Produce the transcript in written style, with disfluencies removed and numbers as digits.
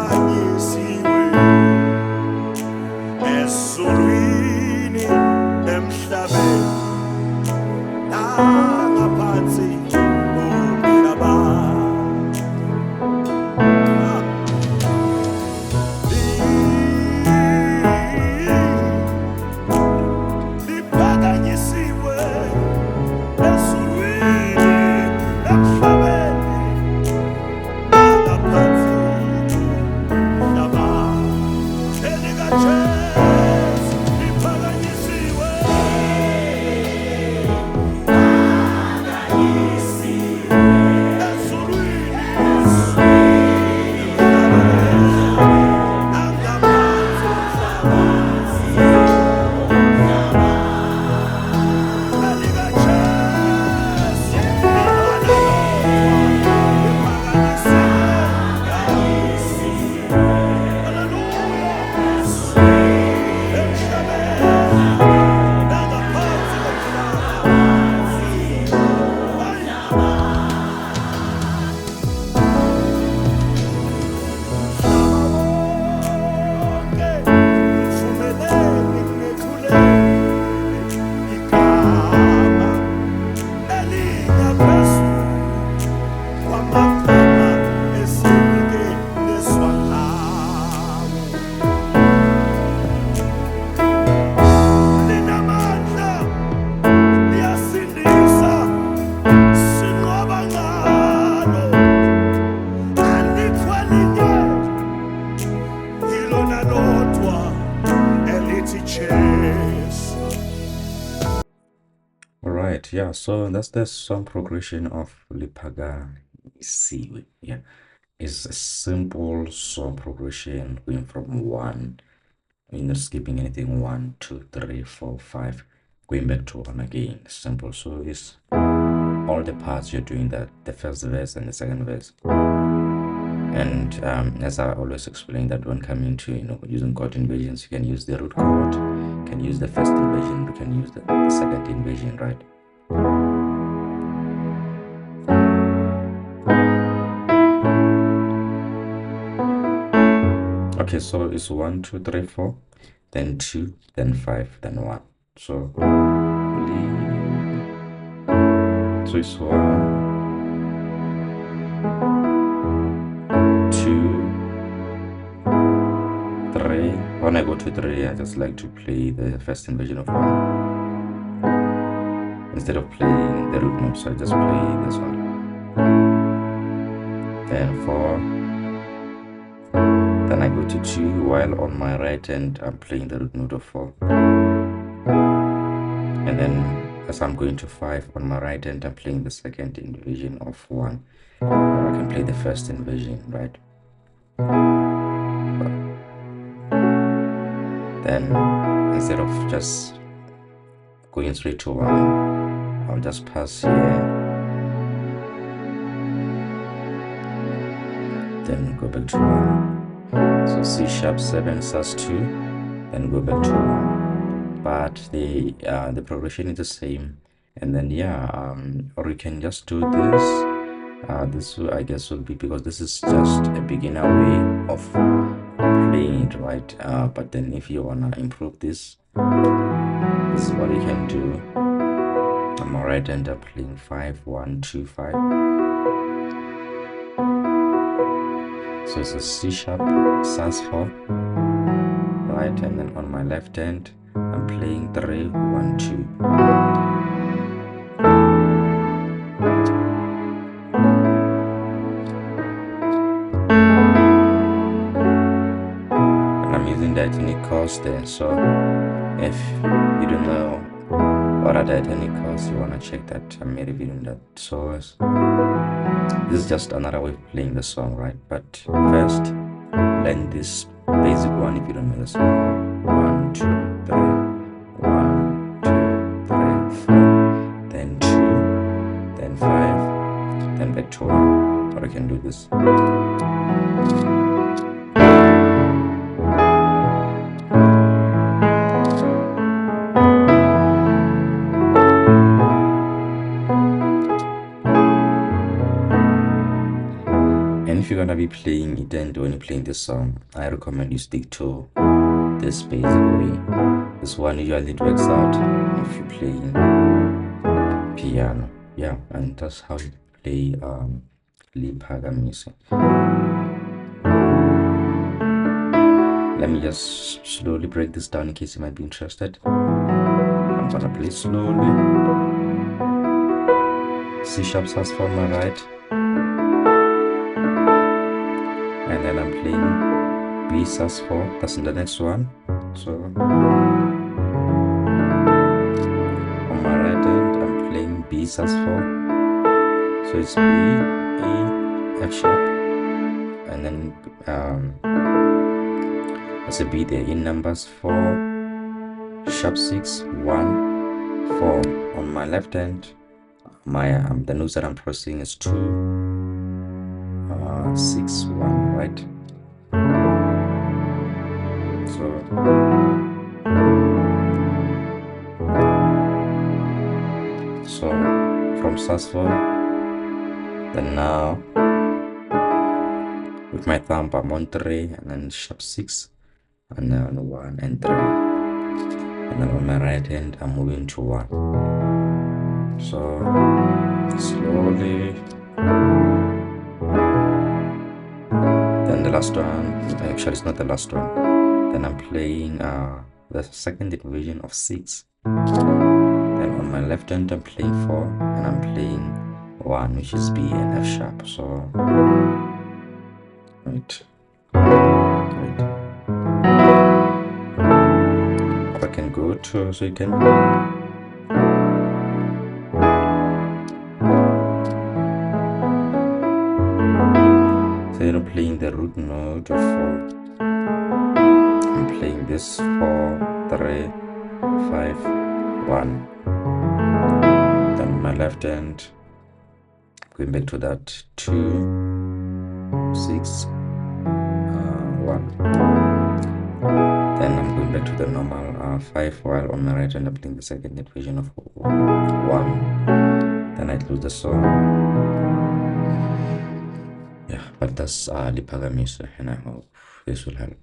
Liphakanyisiwe ezulwini emhlabeni nangaphansi komhlaba. Liphakanyisiwe ezulwini emhlabeni nangaphansi komhlaba. ElikaJesu liphakanyisiwe ezulwini nangaphansi elikaJesu liphakanyisiwe. Alright, yeah, so that's the song progression of Liphakanyisiwe. Yeah, it's a simple song progression going from 1, you're not skipping anything, 1, 2, 3, 4, 5, going back to 1 again. Simple. So it's all the parts you're doing that, the first verse and the second verse. And as I always explain, that when coming to using chord inversions, you can use the root chord, you can use the first inversion, you can use the second inversion, right? Okay, so it's 1, 2, 3, 4, then 2, then 5, then 1. So it's 1, 2, 3. When I go to 3, I just like to play the first inversion of 1 instead of playing the root note, so I just play this one. Then 4, then I go to 2, while on my right hand I'm playing the root note of 4, and then as I'm going to 5, on my right hand I'm playing the second inversion of 1, or I can play the first inversion, right? Then instead of just going straight to 1, I'll just pass here, then go back to 1. So C sharp 7 sus2, then go back to 1. But the progression is the same. And then or you can just do this. This I guess will be, because this is just a beginner way of playing it, right? But then if you wanna improve this, this is what you can do. On my right hand I'm playing 5, 1, 2, 5. So it's a C sharp sus4, right? And then on my left hand I'm playing 3, 1, 2. Diatonic chords there. So if you don't know what are diatonic chords, you want to check that. I made a video on that. So this is just another way of playing the song, right? But first learn this basic one if you don't know the song. 1, 2, 3, 1, 2, 3, 4, then 2, then 5, then back to 1. Or you can do this. gonna be playing it, and when you're playing this song, I recommend you stick to this basic way. This one usually it works out if you're playing piano. Yeah, and that's how you play Liphakanyisiwe. Let me just slowly break this down in case you might be interested. I'm gonna play slowly. C sharp sus for my right, and then I'm playing B sus 4. That's in the next one. So on my right hand, I'm playing B sus 4. So it's B, E, F sharp, and then there's a B there in numbers 4, sharp 6, 1, 4. On my left hand, my the notes that I'm pressing is 2, 6, 1, right? So from sus4, then now with my thumb I'm on 3, and then sharp 6, and then 1 and 3, and then on my right hand I'm moving to 1. So slowly, then the last one, actually it's not the last one, then I'm playing the second division of 6. Then on my left hand I'm playing 4, and I'm playing 1, which is B and F sharp. So wait. I can go to, so you can instead of playing the root note of 4, I'm playing this 4, 3, 5, 1. Then my left hand, going back to that 2, 6, 1. Then I'm going back to the normal 5, while on my right hand I'm playing the second division of 1. Then I close the song. Yeah, but that's Liphakanyisiwe, and I hope this will help.